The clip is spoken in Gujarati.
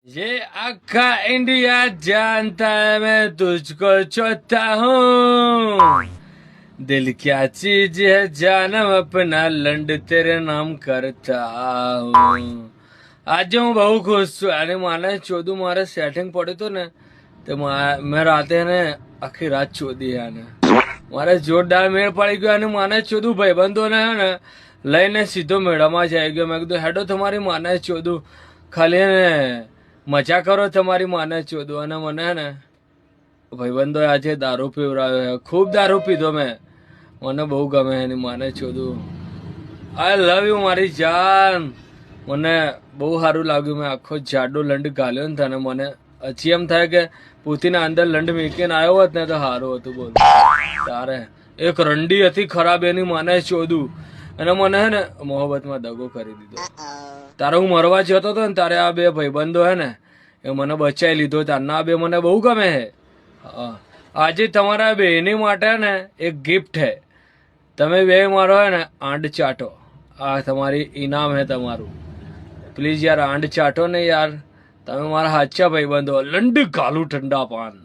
ये आखा इंडिया जानता है मैं तुझको चाहता हूँ दिल क्या चीज है जानम अपना लंड तेरे नाम करता હું આજે હું બહુ ખુશ છું અને માને ચોદું મારે સેટિંગ પડ્યું હતું ને તો મેં રાતે ને આખી રાત ચોદી આને મારે જોરદાર મેળ પડી ગયો અને માને ચોદું ભાઈબંધોને ને લઈને સીધો મેળામાં જઈ ગયો મેં કીધું હેડો તમારી માને ચોદું ખાલી ને મજા કરો તમારી માને ચોદું અને મને ને ભાઈબંધો આજે દારૂ પીવડાવ્યો ખૂબ દારૂ પીધો મેં મને બહુ ગમે એની માને ચોદું આઈ લવ યુ મારી જાન મને બહુ સારું લાગ્યું મેં આખો જાડો લંડ ગાલ્યો ને તને મને હજી એમ થાય કે પૂતીના અંદર લંડ મૂકીને આવ્યો હોત ને તો સારું હતું બોલ તારે એક રંડી હતી ખરાબ એની માને ચોદું અને મને હે ને મોહબ્બતમાં દગો કરી દીધો તારે હું મરવા જતો હતો ને તારે આ બે ભાઈબંધો હે ને એ મને બચાવી લીધો તારના આ બે મને બહુ ગમે હે આજે તમારા બેની માટે ને એક ગિફ્ટ હે તમે બે મારો હે ને આંડ ચાટો આ તમારી ઇનામ હે તમારું પ્લીઝ યાર આંડ ચાટો ને યાર તમે મારા હાચા ભાઈબંધો લંડ ગાલું ઠંડા પાન